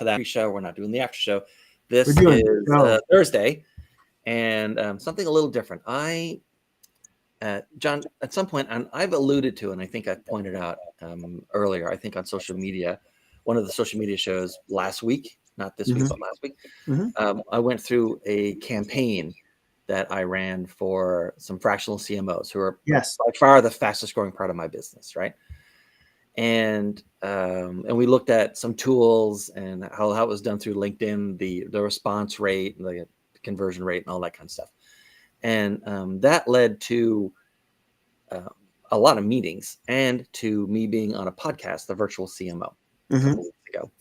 for that pre-show. We're not doing the after show. This We're doing is Thursday, and something a little different. John, at some point, and I've alluded to, and I think I pointed out earlier, I think on social media, one of the social media shows last week, not this week, but last week, I went through a campaign that I ran for some fractional CMOs who are by far the fastest growing part of my business, right? And we looked at some tools and how it was done through LinkedIn, the response rate, the conversion rate, and all that kind of stuff. And that led to a lot of meetings and to me being on a podcast, the Virtual CMO, a couple weeks ago.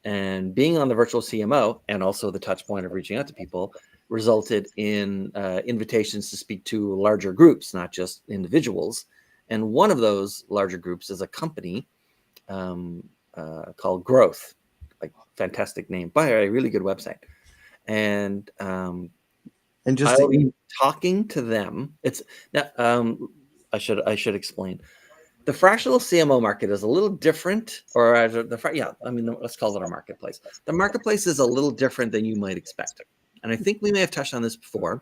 And being on the Virtual CMO and also the touch point of reaching out to people resulted in invitations to speak to larger groups, not just individuals. And one of those larger groups is a company called Growth, like fantastic name, by a really good website. And just talking to them, it's I should explain. The fractional CMO market is a little different, or let's call it a marketplace. The marketplace is a little different than you might expect. And I think we may have touched on this before.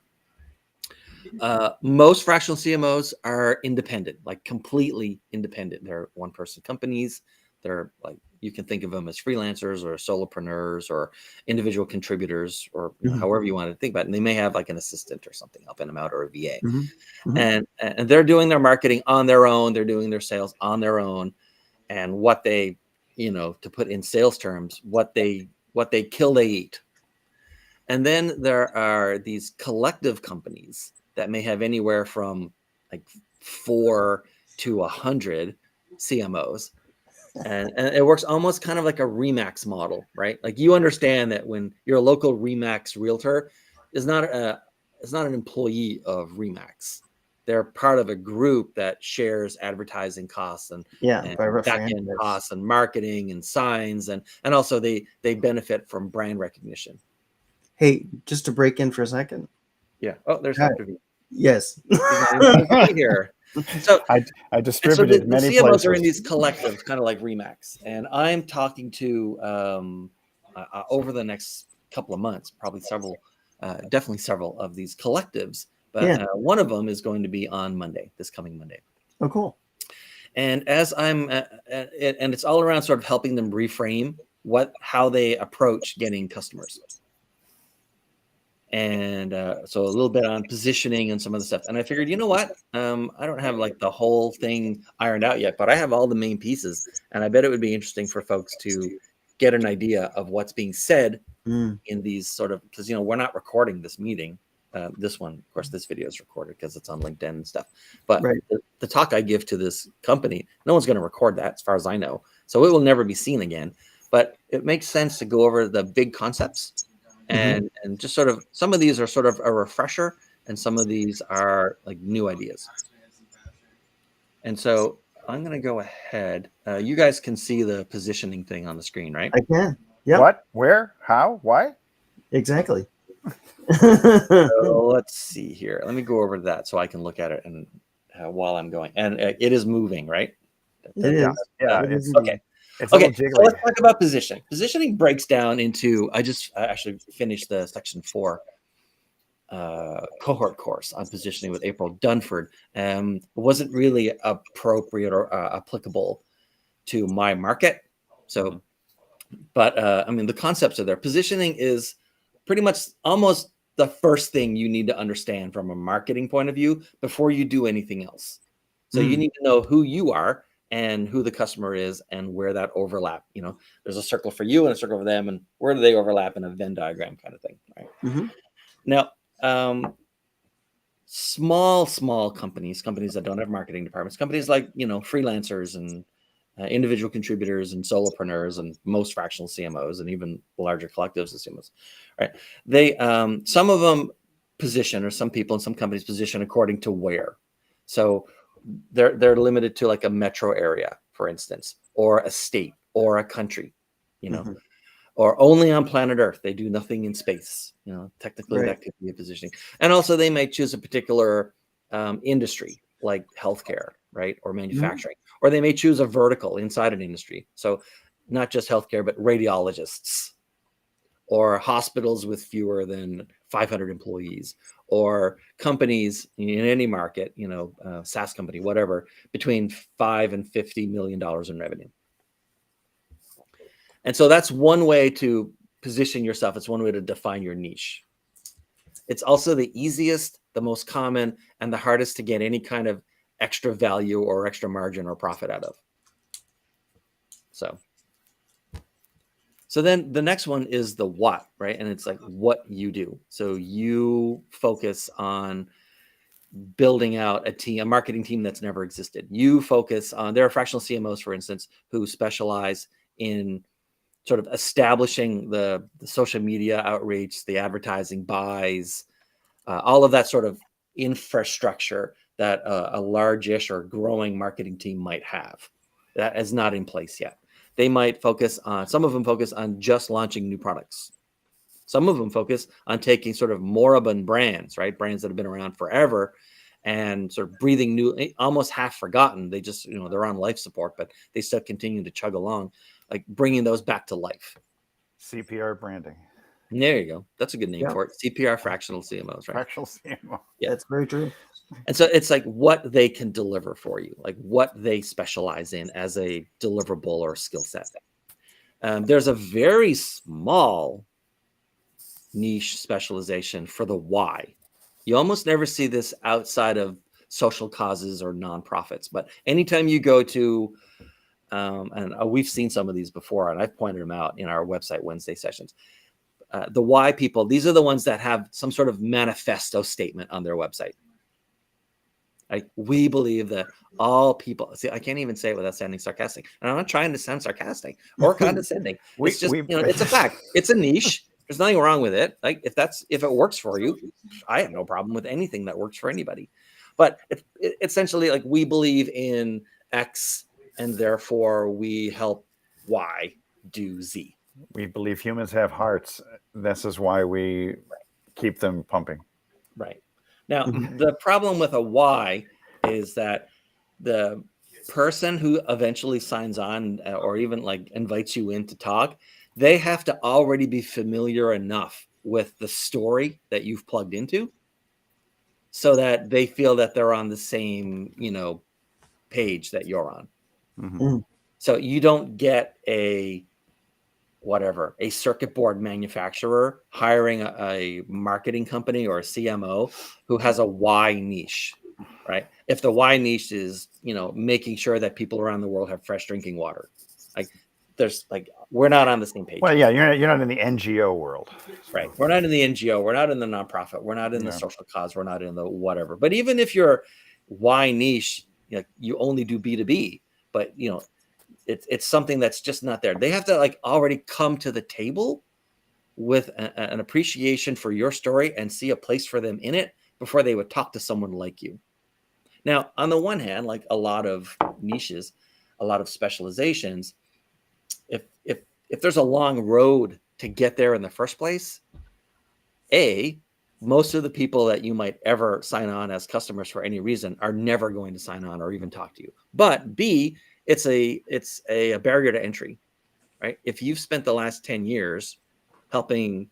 Most fractional CMOs are independent, like completely independent. They're one-person companies. They're like, you can think of them as freelancers or solopreneurs or individual contributors, or however you want to think about it. And they may have like an assistant or something helping them out, or a VA. And they're doing their marketing on their own. They're doing their sales on their own. And what they, to put in sales terms, what they kill, they eat. And then there are these collective companies that may have anywhere from like 4 to 100 CMOs. And it works almost kind of like a Remax model, right? Like you understand that when your local Remax realtor is not an employee of Remax. They're part of a group that shares advertising costs and back-end costs and marketing and signs. And also they benefit from brand recognition. Hey, just to break in for a second. Yeah. Oh, there's Dr. V. Yes. Here. So I distributed the many CMOs places. are in these collectives, kind of like Remax, and I'm talking to over the next couple of months, probably definitely several of these collectives. But one of them is going to be on Monday, this coming Monday. Oh, cool. And as I'm, and it's all around sort of helping them reframe how they approach getting customers. And so a little bit on positioning and some of the stuff. And I figured, you know what? I don't have like the whole thing ironed out yet, but I have all the main pieces. And I bet it would be interesting for folks to get an idea of what's being said in these sort of, because, we're not recording this meeting. This one, of course, this video is recorded because it's on LinkedIn and stuff. But the talk I give to this company, no one's going to record that as far as I know. So it will never be seen again. But it makes sense to go over the big concepts. And just sort of, some of these are sort of a refresher and some of these are like new ideas. And so I'm going to go ahead. You guys can see the positioning thing on the screen, right? I can. Yeah. What? Where? How? Why? Exactly. So let's see here. Let me go over to that so I can look at it and while I'm going. And it is moving, right? It is. Yeah. It's okay. It's a little So jiggly. let's talk about positioning. Positioning breaks down into, I actually finished the section 4 cohort course on positioning with April Dunford. It wasn't really appropriate or applicable to my market. So, but the concepts are there. Positioning is pretty much almost the first thing you need to understand from a marketing point of view before you do anything else. So you need to know who you are and who the customer is and where that overlap. There's a circle for you and a circle for them, and where do they overlap in a Venn diagram kind of thing, right? Now, small companies that don't have marketing departments, companies like, freelancers and individual contributors and solopreneurs and most fractional CMOs and even larger collectives of CMOs, right? They, some of them position, or some people in some companies position according to where. So they're limited to like a metro area, for instance, or a state or a country, or only on planet Earth. They do nothing in space. Technically that could be a positioning. And also they may choose a particular industry like healthcare, right? Or manufacturing, or they may choose a vertical inside an industry. So not just healthcare, but radiologists, or hospitals with fewer than 500 employees, or companies in any market, SaaS company, whatever, between $5 and $50 million in revenue. And so that's one way to position yourself. It's one way to define your niche. It's also the easiest, the most common, and the hardest to get any kind of extra value or extra margin or profit out of. So then the next one is the what, right? And it's like what you do. So you focus on building out a marketing team that's never existed. You focus on, there are fractional CMOs, for instance, who specialize in sort of establishing the social media outreach, the advertising buys, all of that sort of infrastructure that a large-ish or growing marketing team might have. That is not in place yet. They might focus on, some of them focus on just launching new products. Some of them focus on taking sort of moribund brands, right? Brands that have been around forever and sort of breathing new, almost half forgotten. They just, they're on life support, but they still continue to chug along, like bringing those back to life. CPR branding. And there you go. That's a good name for it. CPR, fractional CMOs, right? Fractional CMO. Yeah, that's very true. And so it's like what they can deliver for you, like what they specialize in as a deliverable or skill set. There's a very small niche specialization for the why. You almost never see this outside of social causes or nonprofits. But anytime you go to, and we've seen some of these before, and I've pointed them out in our website Wednesday sessions. The why people, these are the ones that have some sort of manifesto statement on their website. Like, we believe that all people, see, I can't even say it without sounding sarcastic. And I'm not trying to sound sarcastic or condescending. It's just, it's a fact. It's a niche. There's nothing wrong with it. Like, if it works for you, I have no problem with anything that works for anybody. But it essentially, like, we believe in X and therefore we help Y do Z. We believe humans have hearts. This is why we keep them pumping. Right. Now, the problem with a why is that the person who eventually signs on or even like invites you in to talk, they have to already be familiar enough with the story that you've plugged into so that they feel that they're on the same, page that you're on. Mm-hmm. So you don't get a circuit board manufacturer hiring a marketing company or a CMO who has a why niche, right? If the why niche is, making sure that people around the world have fresh drinking water, we're not on the same page. Well, yeah, you're not in the NGO world. Right. We're not in the NGO. We're not in the nonprofit. We're not in the social cause. We're not in the whatever. But even if your why niche, you only do B2B, but, it's something that's just not there. They have to already come to the table with an appreciation for your story and see a place for them in it before they would talk to someone like you. Now, on the one hand, like a lot of niches, a lot of specializations, if there's a long road to get there in the first place, most of the people that you might ever sign on as customers for any reason are never going to sign on or even talk to you. But B, it's a barrier to entry, right? If you've spent the last 10 years helping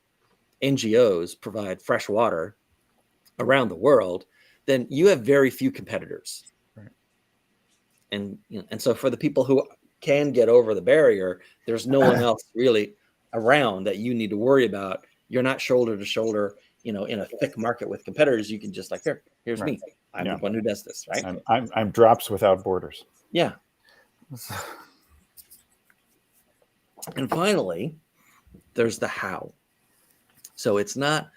NGOs provide fresh water around the world, then you have very few competitors. Right. And so for the people who can get over the barrier, there's no one else really around that you need to worry about. You're not shoulder to shoulder, in a thick market with competitors. You can just here's right. me. I'm the one who does this, right? I'm drops without borders. Yeah. And finally, there's the how. So it's not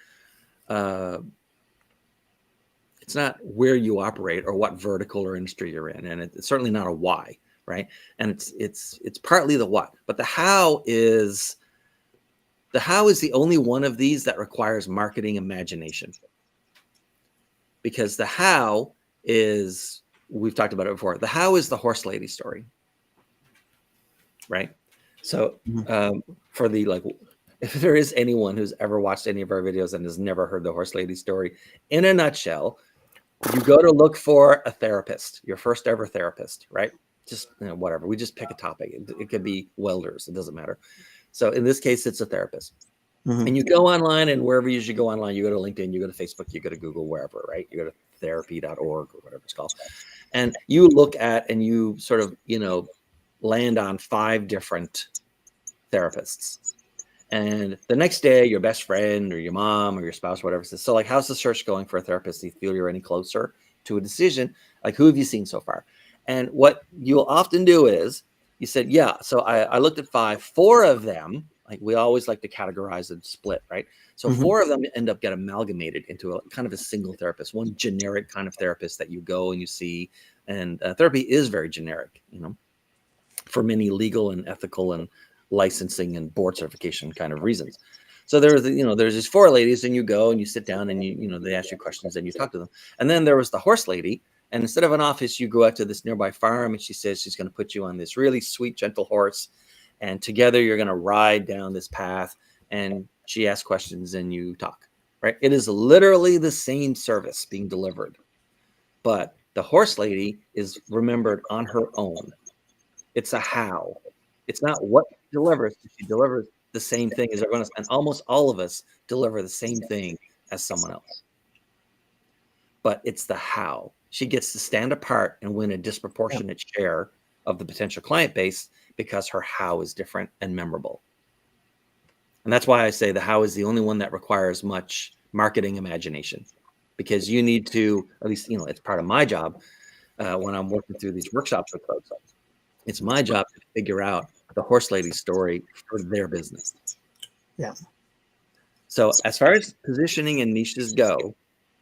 where you operate or what vertical or industry you're in, and it's certainly not a why, right? And it's partly the what, but the how is the only one of these that requires marketing imagination, because the how is, we've talked about it before. The how is the horse lady story. Right. So for if there is anyone who's ever watched any of our videos and has never heard the horse lady story, in a nutshell, you go to look for a therapist, your first ever therapist, right? just whatever. We just pick a topic. It could be welders. It doesn't matter. So in this case, it's a therapist. And you go online, and wherever you should go online, you go to LinkedIn, you go to Facebook, you go to Google, wherever, right? You go to therapy.org or whatever it's called. And you look at and you sort of, land on 5 different therapists. And the next day, your best friend or your mom or your spouse, whatever, says, so like, how's the search going for a therapist? Do you feel you're any closer to a decision? Like, who have you seen so far? And what you'll often do is you said, yeah, so I looked at 5, 4 of them, like we always like to categorize and split, right? So 4 of them end up get amalgamated into a kind of a single therapist, one generic kind of therapist that you go and you see. And therapy is very generic, for many legal and ethical and licensing and board certification kind of reasons. So there's these 4 ladies, and you go and you sit down and they ask you questions and you talk to them. And then there was the horse lady. And instead of an office, you go out to this nearby farm, and she says she's going to put you on this really sweet, gentle horse. And together you're going to ride down this path, and she asks questions and you talk, right? It is literally the same service being delivered, but the horse lady is remembered on her own. It's a how. It's not what she delivers. She delivers the same thing as everyone else. And almost all of us deliver the same thing as someone else. But it's the how. She gets to stand apart and win a disproportionate share of the potential client base because her how is different and memorable. And that's why I say the how is the only one that requires much marketing imagination, because you need to, at least, it's part of my job when I'm working through these workshops with folks. It's my job to figure out the horse lady story for their business. Yeah. So as far as positioning and niches go,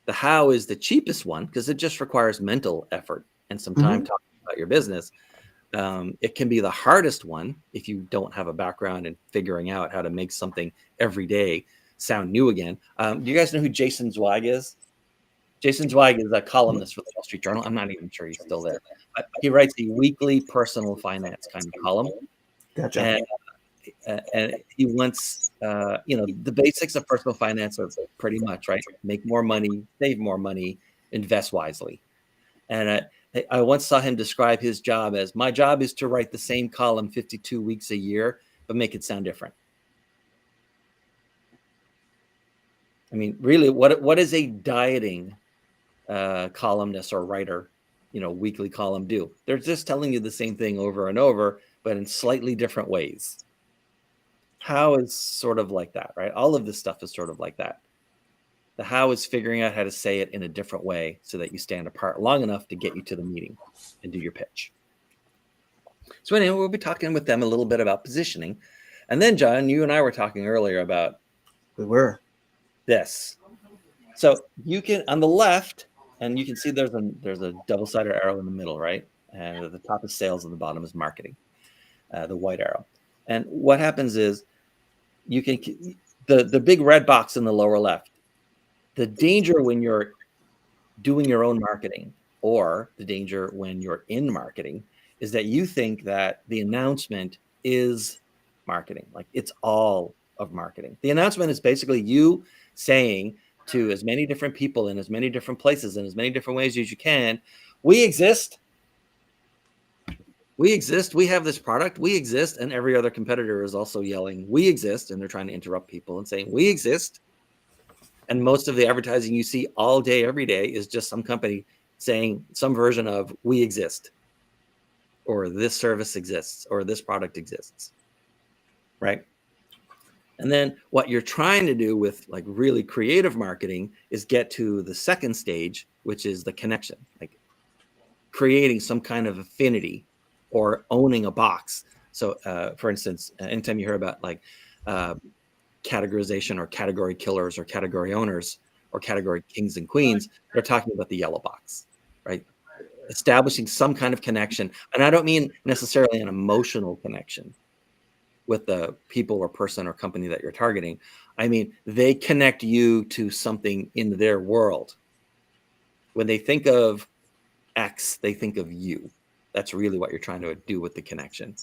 the how is the cheapest one because it just requires mental effort and some time talking about your business. It can be the hardest one if you don't have a background in figuring out how to make something every day sound new again. Do you guys know who Jason Zweig is? Jason Zweig is a columnist for the Wall Street Journal. I'm not even sure he's still there. But he writes a weekly personal finance kind of column. Gotcha. And he wants, the basics of personal finance are pretty much, right? Make more money, save more money, invest wisely. And I once saw him describe his job as, my job is to write the same column 52 weeks a year, but make it sound different. I mean, really, what is a dieting columnist or writer, weekly column do? They're just telling you the same thing over and over, but in slightly different ways. How is sort of like that, right? All of this stuff is sort of like that. The how is figuring out how to say it in a different way so that you stand apart long enough to get you to the meeting and do your pitch. So anyway, we'll be talking with them a little bit about positioning. And then, John, you and I were talking earlier about this. So you can, on the left, and you can see there's a double-sided arrow in the middle, right? And at the top is sales and the bottom is marketing, the white arrow. And what happens is you can, the big red box in the lower left, the danger when you're doing your own marketing, or the danger when you're in marketing, is that you think that the announcement is marketing. Like, it's all of marketing. The announcement is basically you saying to as many different people in as many different places in as many different ways as you can, we exist. We exist. We have this product. We exist. And every other competitor is also yelling, we exist. And they're trying to interrupt people and saying, we exist. And most of the advertising you see all day, every day is just some company saying some version of we exist, or this service exists, or this product exists, right? And then what you're trying to do with like really creative marketing is get to the second stage, which is the connection, like creating some kind of affinity or owning a box. So for instance, anytime you hear about like categorization or category killers or category owners or category kings and queens, they're talking about the yellow box, right? Establishing some kind of connection. And I don't mean necessarily an emotional connection with the people or person or company that you're targeting. I mean, they connect you to something in their world. When they think of X, they think of you. That's really what you're trying to do with the connection.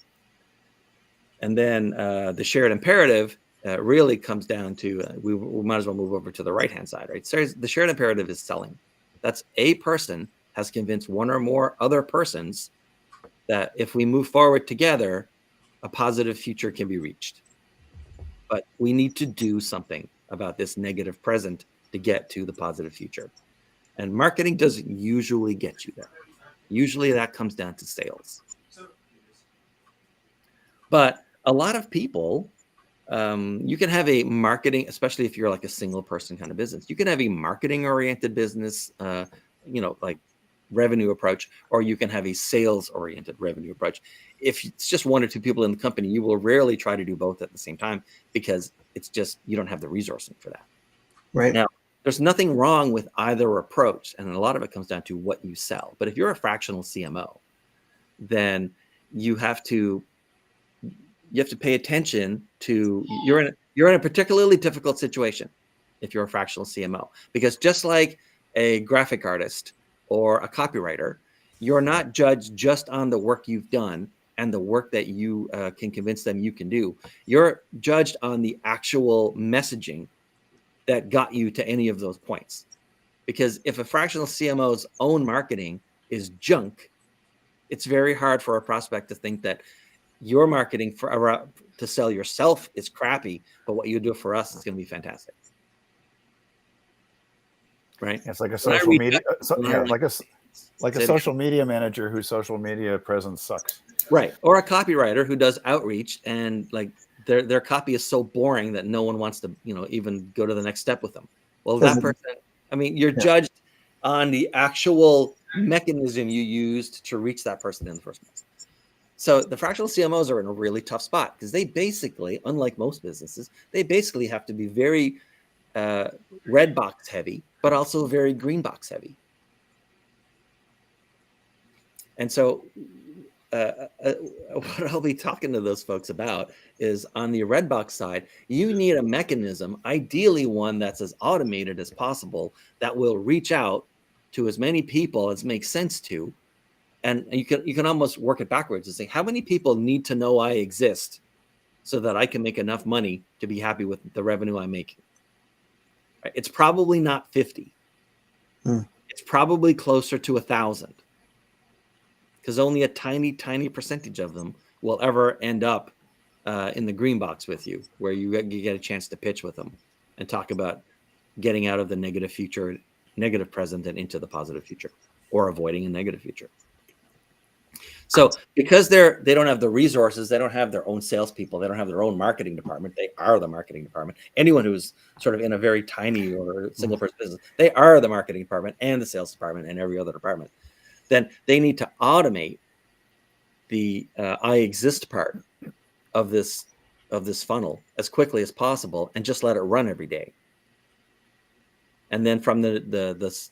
And then the shared imperative really comes down to, we might as well move over to the right-hand side, right? So the shared imperative is selling. That's a person has convinced one or more other persons that if we move forward together, a positive future can be reached. But we need to do something about this negative present to get to the positive future. And marketing doesn't usually get you there. Usually that comes down to sales. But a lot of people, you can have a marketing, especially if you're like a single person kind of business, you can have a marketing oriented business, like revenue approach, or you can have a sales oriented revenue approach. If it's just one or two people in the company, you will rarely try to do both at the same time because it's just, you don't have the resourcing for that. Right. Now, there's nothing wrong with either approach. And a lot of it comes down to what you sell. But if you're a fractional CMO, then you have to pay attention to, you're in a particularly difficult situation if you're a fractional CMO, because just like a graphic artist or a copywriter, you're not judged just on the work you've done and the work that you can convince them you can do. You're judged on the actual messaging that got you to any of those points. Because if a fractional CMO's own marketing is junk, it's very hard for a prospect to think that your marketing to sell yourself is crappy, but what you do for us is going to be fantastic. Right? It's like a social media, like a social again. media manager whose social media presence sucks. Right. Or a copywriter who does outreach and like their copy is so boring that no one wants to, even go to the next step with them. Well, that person, you're judged on the actual mechanism you used to reach that person in the first place. So the fractional CMOs are in a really tough spot because they basically, unlike most businesses, they basically have to be very red box heavy, but also very green box heavy. And so what I'll be talking to those folks about is on the red box side, you need a mechanism, ideally one that's as automated as possible, that will reach out to as many people as makes sense to. And you can almost work it backwards and say, how many people need to know I exist so that I can make enough money to be happy with the revenue I'm making? Right? It's probably not 50. It's probably closer to 1,000. Because only a tiny, tiny percentage of them will ever end up in the green box with you, where you get a chance to pitch with them and talk about getting out of the negative present and into the positive future, or avoiding a negative future. So because they don't have the resources, they don't have their own salespeople, they don't have their own marketing department, they are the marketing department. Anyone who's sort of in a very tiny or single person business, they are the marketing department and the sales department and every other department. Then they need to automate the I exist part of this funnel as quickly as possible and just let it run every day. And then from the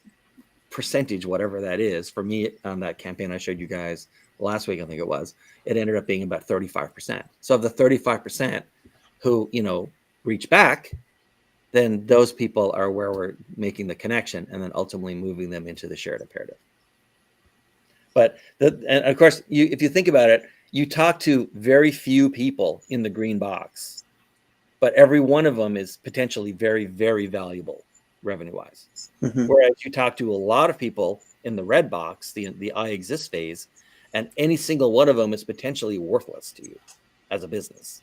percentage, whatever that is, for me on that campaign I showed you guys last week, I think it ended up being about 35%. So of the 35% who, reach back, then those people are where we're making the connection and then ultimately moving them into the shared imperative. But and of course, if you think about it, you talk to very few people in the green box, but every one of them is potentially very, very valuable revenue-wise. Whereas you talk to a lot of people in the red box, the I exist phase, and any single one of them is potentially worthless to you as a business.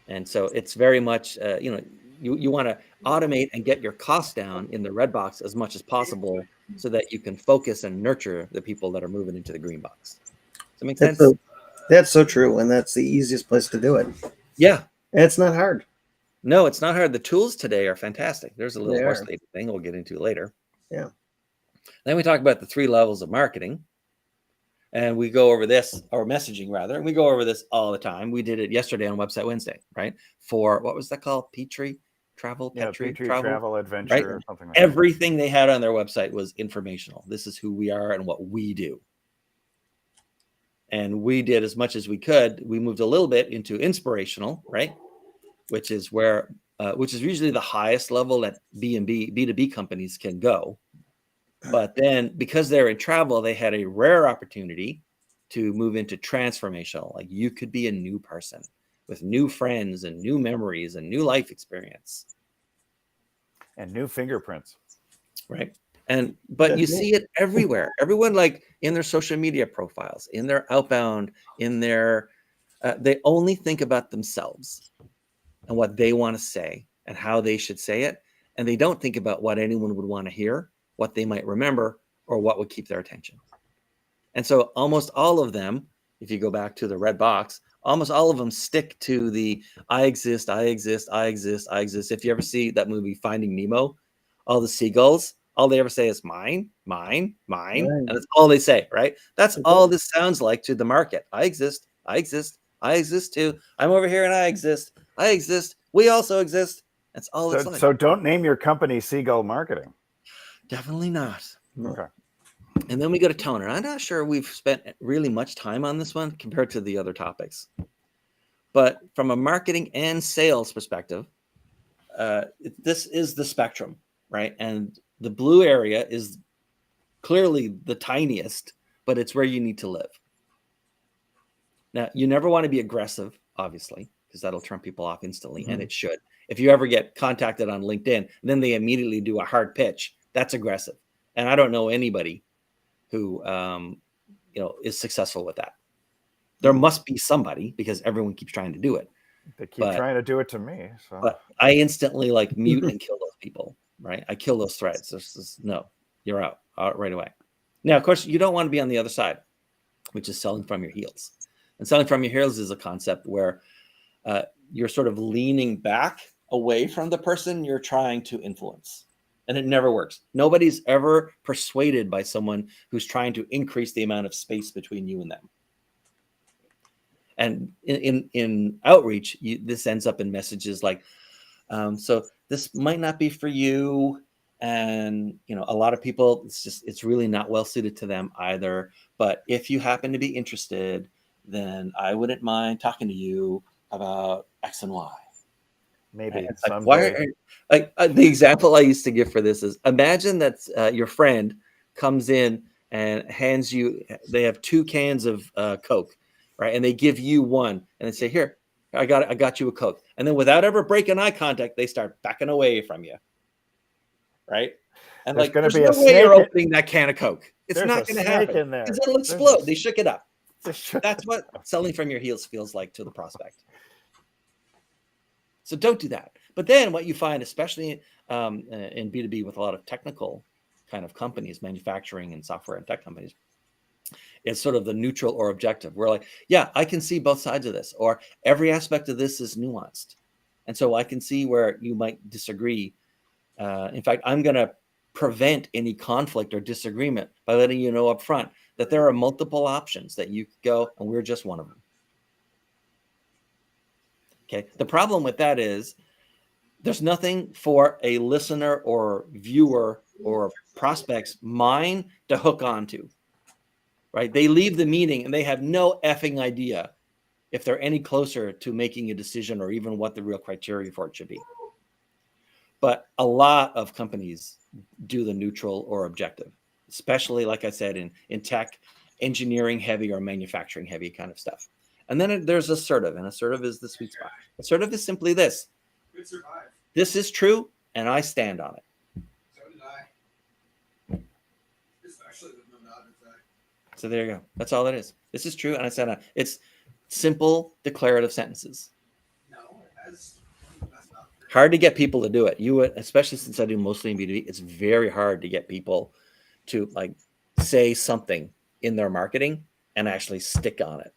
And so it's very much, you want to automate and get your costs down in the red box as much as possible so that you can focus and nurture the people that are moving into the green box. Does that make sense? That's so true. And that's the easiest place to do it. Yeah. And it's not hard. No, it's not hard. The tools today are fantastic. There's a little horse lady thing we'll get into later. Yeah. Then we talk about the 3 levels of marketing. And we go over this, or messaging rather, and we go over this all the time. We did it yesterday on Website Wednesday, right? For, what was that called? Petri Travel? Petri Travel Adventure, right? Or something like that. Everything they had on their website was informational. This is who we are and what we do. And we did as much as we could. We moved a little bit into inspirational, right? Which is where, which is usually the highest level that B2B companies can go. But then because they're in travel, they had a rare opportunity to move into transformational. Like you could be a new person with new friends and new memories and new life experience. And new fingerprints. Right. But you see it everywhere. Everyone, like in their social media profiles, in their outbound, in their they only think about themselves and what they want to say and how they should say it. And they don't think about what anyone would want to hear, what they might remember, or what would keep their attention. And so almost all of them, if you go back to the red box, almost all of them stick to the I exist, I exist, I exist, I exist. If you ever see that movie Finding Nemo, all the seagulls, all they ever say is mine, mine, mine. Right. And that's all they say, right? That's all this sounds like to the market. I exist, I exist, I exist too. I'm over here and I exist. I exist. We also exist. That's all it's like. So don't name your company Seagull Marketing. Definitely not. Okay. And then we go to toner. I'm not sure we've spent really much time on this one compared to the other topics. But from a marketing and sales perspective, this is the spectrum, right? And the blue area is clearly the tiniest, but it's where you need to live. Now, you never want to be aggressive, obviously, because that'll turn people off instantly, and it should. If you ever get contacted on LinkedIn, and then they immediately do a hard pitch, that's aggressive. And I don't know anybody who is successful with that. There must be somebody, because everyone keeps trying to do it. They keep trying to do it to me. So. But I instantly mute and kill those people, right? I kill those threads. No, you're out right away. Now, of course, you don't want to be on the other side, which is selling from your heels. And selling from your heels is a concept where you're sort of leaning back away from the person you're trying to influence. And it never works. Nobody's ever persuaded by someone who's trying to increase the amount of space between you and them. And in outreach, this ends up in messages like, so this might not be for you. And, a lot of people, it's really not well suited to them either. But if you happen to be interested, then I wouldn't mind talking to you about X and Y. Maybe someday. The example I used to give for this is, imagine that your friend comes in and hands you, they have 2 cans of Coke, right? And they give you one and they say, here, I got you a Coke. And then without ever breaking eye contact, they start backing away from you, right? And there's no way you're opening that can of Coke. It's not going to happen because it'll explode. They shook it up. That's what selling from your heels feels like to the prospect. So don't do that. But then what you find, especially in B2B with a lot of technical kind of companies, manufacturing and software and tech companies, is sort of the neutral or objective. We're like, yeah, I can see both sides of this, or every aspect of this is nuanced. And so I can see where you might disagree. In fact, I'm going to prevent any conflict or disagreement by letting you know up front that there are multiple options that you could go, and we're just one of them. Okay. The problem with that is there's nothing for a listener or viewer or prospect's mind to hook onto, right? They leave the meeting and they have no effing idea if they're any closer to making a decision or even what the real criteria for it should be. But a lot of companies do the neutral or objective, especially, like I said, in tech, engineering heavy or manufacturing heavy kind of stuff. And then there's assertive, and assertive is the sweet spot. Assertive is simply this. This is true, and I stand on it. So did I. Especially with no nod effect. So there you go. That's all it is. This is true, and I stand on it. It's simple declarative sentences. No, that's not true. Hard to get people to do it. Especially since I do mostly in B2B, it's very hard to get people to say something in their marketing and actually stick on it.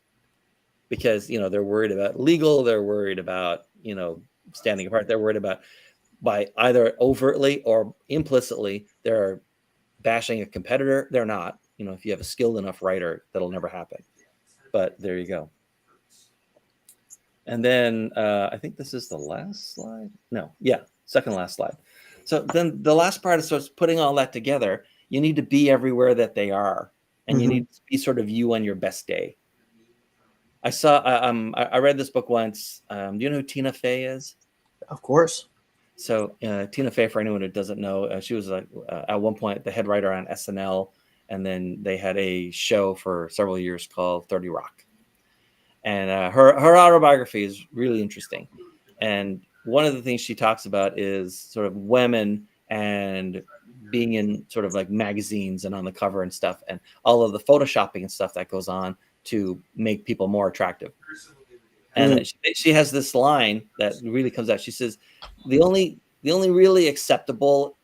Because, they're worried about legal, they're worried about, standing apart, they're worried about by either overtly or implicitly, they're bashing a competitor. They're not. If you have a skilled enough writer, that'll never happen. But there you go. And then I think this is the last slide. No, yeah, second last slide. So then the last part is sort of putting all that together. You need to be everywhere that they are, and you need to be sort of you on your best day. I read this book once. Do you know who Tina Fey is? Of course. So Tina Fey, for anyone who doesn't know, she was at one point the head writer on SNL, and then they had a show for several years called 30 Rock. And her autobiography is really interesting. And one of the things she talks about is sort of women and being in sort of like magazines and on the cover and stuff, and all of the photoshopping and stuff that goes on to make people more attractive. And she has this line that really comes out. She says, the only really acceptable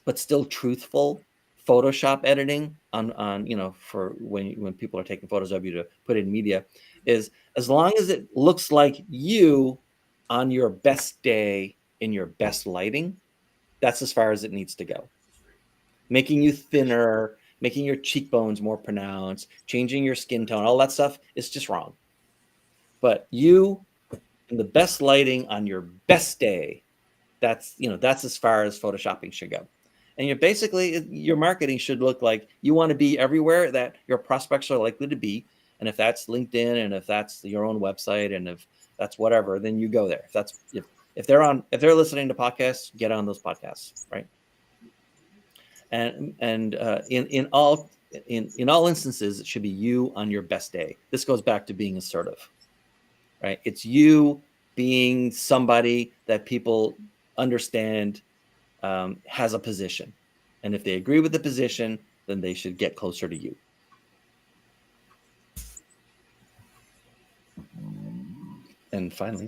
but still truthful Photoshop editing on for when people are taking photos of you to put in media is as long as it looks like you on your best day in your best lighting. That's as far as it needs to go. Making you thinner, making your cheekbones more pronounced, changing your skin tone, all that stuff is just wrong. But you in the best lighting on your best day, that's as far as photoshopping should go. And your marketing should look like you want to be everywhere that your prospects are likely to be. And if that's LinkedIn, and if that's your own website, and if that's whatever, then you go there. If they're listening to podcasts, get on those podcasts, right? And in all instances, it should be you on your best day. This goes back to being assertive, right? It's you being somebody that people understand has a position, and if they agree with the position, then they should get closer to you. And finally,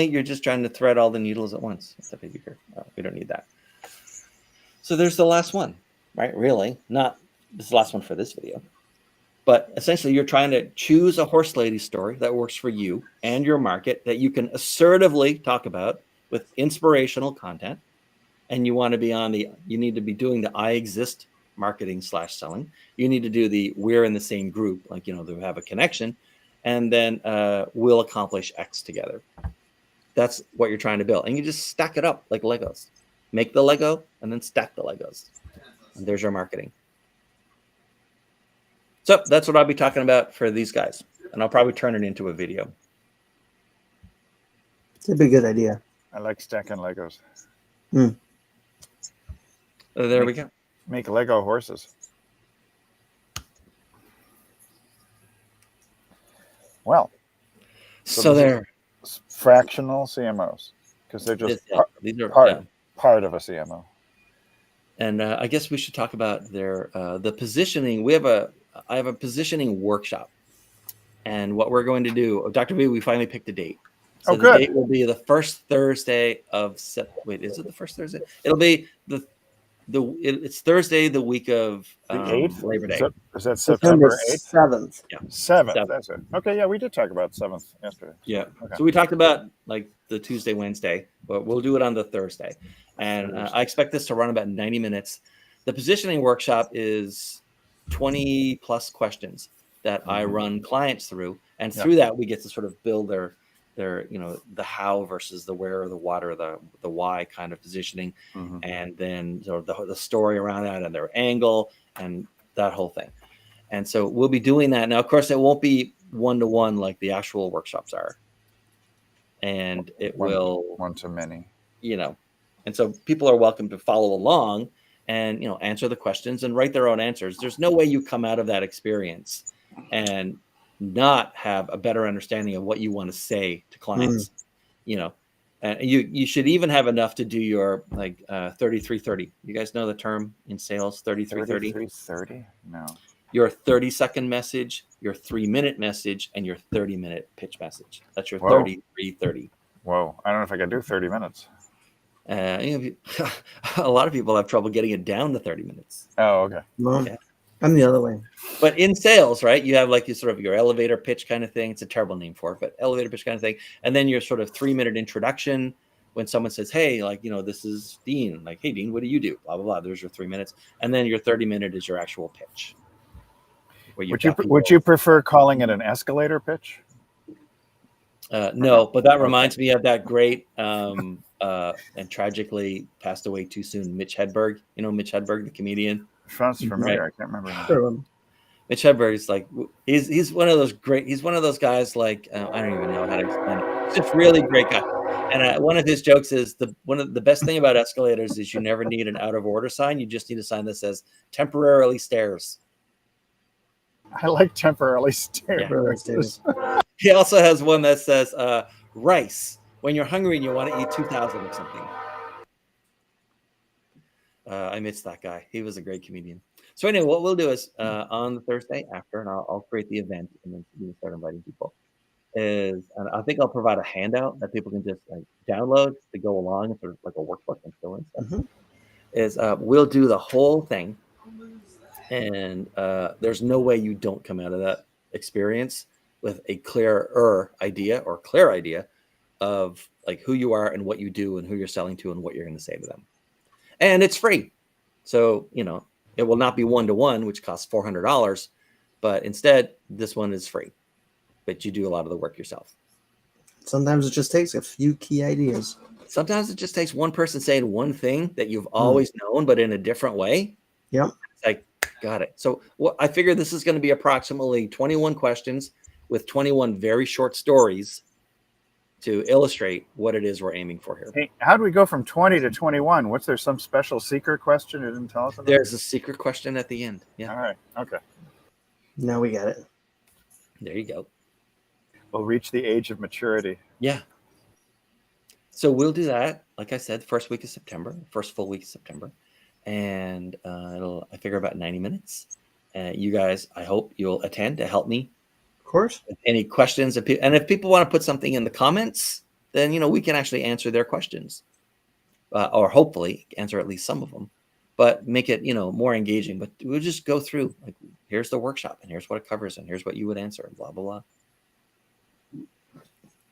you're just trying to thread all the needles at once. We don't need that. So there's the last one, right? Really, not this is the last one for this video, but essentially you're trying to choose a horse lady story that works for you and your market that you can assertively talk about with inspirational content. And you want to be you need to be doing the I exist marketing / selling. You need to do the we're in the same group, like, they have a connection, and then we'll accomplish X together. That's what you're trying to build. And you just stack it up like Legos. Make the Lego and then stack the Legos. And there's your marketing. So that's what I'll be talking about for these guys. And I'll probably turn it into a video. It'd be a good idea. I like stacking Legos. There we go. Make Lego horses. Well, so they're fractional CMOs, because they're just part of a CMO. And I guess we should talk about the positioning. I have a positioning workshop, and what we're going to do, Dr. B, we finally picked a date. So the good. date will be the first Thursday of wait, is it the first Thursday? It'll be it's Thursday, the week of the 8th? Labor Day. Is that September 8th? 7th. Yeah. 7th, that's it. Okay, yeah, we did talk about 7th yesterday. Yeah. Okay. So we talked about like the Tuesday, Wednesday, but we'll do it on the Thursday. And I expect this to run about 90 minutes. The positioning workshop is 20 plus questions that I run clients through. And through that, we get to sort of build their the how versus the where, the what, or the why kind of positioning, and then the story around that and their angle and that whole thing. And so we'll be doing that. Now, of course, it won't be one-to-one like the actual workshops are. And it will one-to-many, and so people are welcome to follow along and, answer the questions and write their own answers. There's no way you come out of that experience and not have a better understanding of what you want to say to clients, and you should even have enough to do your 3330. You guys know the term in sales, 3330? 3330? No. Your 30-second message, your 3-minute message, and your 30-minute pitch message. That's your 3330. Whoa. I don't know if I can do 30 minutes. A lot of people have trouble getting it down to 30 minutes. Oh, okay. Well, I'm the other way. But in sales, right, you have like your elevator pitch kind of thing. It's a terrible name for it, but elevator pitch kind of thing. And then your sort of 3-minute introduction when someone says, hey, this is Dean. Like, hey, Dean, what do you do? Blah, blah, blah. There's your 3 minutes. And then your 30-minute is your actual pitch. Would you prefer calling it an escalator pitch? No, but that reminds me of that great and tragically passed away too soon, Mitch Hedberg. Mitch Hedberg, the comedian. Sounds familiar. Right. I can't remember. Sure. Mitch Hedberg is he's one of those he's one of those guys I don't even know how to explain it. He's just really great guy. And one of his jokes is one of the best thing about escalators is you never need an out of order sign. You just need a sign that says temporarily stairs. I like temporarily stairs. Temporarily stairs. He also has one that says rice when you're hungry and you want to eat 2,000 or something. I missed that guy. He was a great comedian. So anyway, what we'll do is on the Thursday after, and I'll create the event and then we can start inviting people. And I think I'll provide a handout that people can just like download to go along, sort of like a workbook and fill in stuff. We'll do the whole thing, and there's no way you don't come out of that experience with a clear idea of like who you are and what you do and who you're selling to and what you're going to say to them. And it's free. So, it will not be one-to-one, which costs $400, but instead this one is free, but you do a lot of the work yourself. Sometimes it just takes a few key ideas. Sometimes it just takes one person saying one thing that you've always known, but in a different way. Yep. It's like, got it. So I figure this is going to be approximately 21 questions with 21 very short stories to illustrate what it is we're aiming for here. Hey, how do we go from 20 to 21? What's there some special secret question you didn't tell us about? There's a secret question at the end. Yeah. All right. Okay. Now we got it. There you go. We'll reach the age of maturity. Yeah. So we'll do that. Like I said, first week of September, first full week of September. And I figure about 90 minutes. You guys, I hope you'll attend to help me. Of course. Any questions, and if people want to put something in the comments, then we can actually answer their questions, or hopefully answer at least some of them, but make it more engaging. But we'll just go through like, here's the workshop, and here's what it covers, and here's what you would answer, and blah blah blah,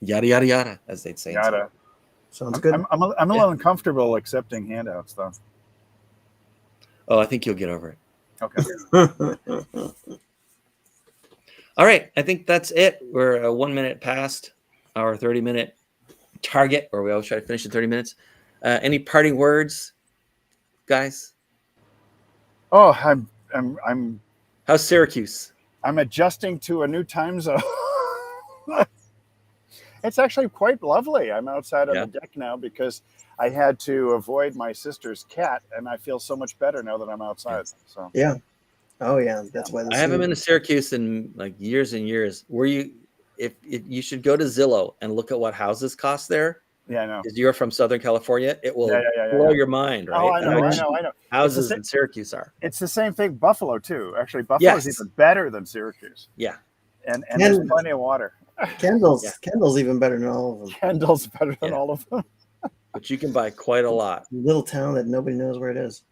yada yada yada, as they'd say. Yada. Sounds good. I'm a little uncomfortable accepting handouts, though. Oh, I think you'll get over it. Okay. All right, I think that's it. We're 1 minute past our 30-minute target, or we always try to finish in 30 minutes. Any parting words, guys? Oh, I'm How's Syracuse? I'm adjusting to a new time zone. It's actually quite lovely. I'm outside on the deck now because I had to avoid my sister's cat, and I feel so much better now that I'm outside. So yeah. Oh yeah, that's why. I haven't been to Syracuse in like years and years. If you should go to Zillow and look at what houses cost there. Yeah, I know. Because you're from Southern California, it will blow your mind, right? Oh, I know. Houses in Syracuse are. It's the same thing. Buffalo too. Actually, Buffalo is even better than Syracuse. Yeah, and there's plenty of water. Kendall's even better than all of them. Kendall's better than all of them. But you can buy quite a lot. Little town that nobody knows where it is.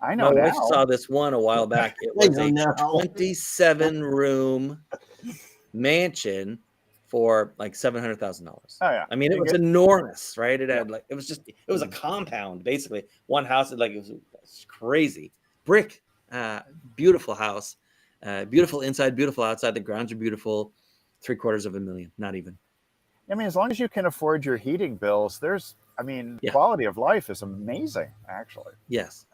I know. My wife saw this one a while back. It was a 27-room mansion for like $700,000. Oh yeah. I mean, it was enormous, right? It had it was a compound basically. One house, it was crazy. Brick, beautiful house, beautiful inside, beautiful outside. The grounds are beautiful. $750,000, not even. I mean, as long as you can afford your heating bills, quality of life is amazing, actually. Yes.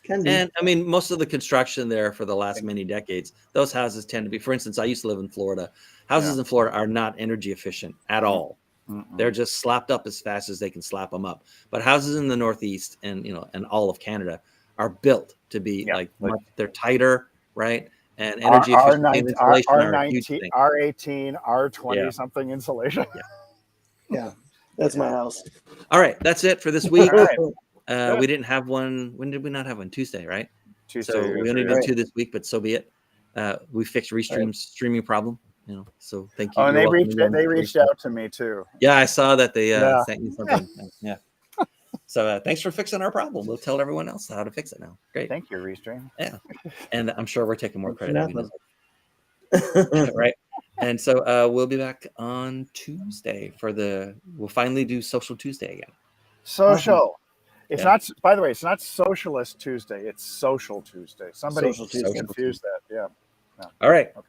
And I mean, most of the construction there for the last many decades, those houses tend to be, for instance, I used to live in Florida. Houses in Florida are not energy efficient at all. They're just slapped up as fast as they can slap them up. But houses in the Northeast and all of Canada are built to be they're tighter, right? And energy efficient insulation R18, R20 something insulation. Yeah, that's my house. All right, that's it for this week. Right. We didn't have one. When did we not have one? Tuesday, right? Tuesday. So we only did 2 this week, but so be it. We fixed Restream's streaming problem. So thank you. Oh, and they reached out to me too. Yeah, I saw that they sent you something. Yeah. So thanks for fixing our problem. We'll tell everyone else how to fix it now. Great. Thank you, Restream. Yeah, and I'm sure we're taking more credit. Right. And so we'll be back on Tuesday we'll finally do Social Tuesday again. Social. It's not, by the way, it's not Socialist Tuesday. It's Social Tuesday. Somebody confused that. Yeah. No. All right. Okay.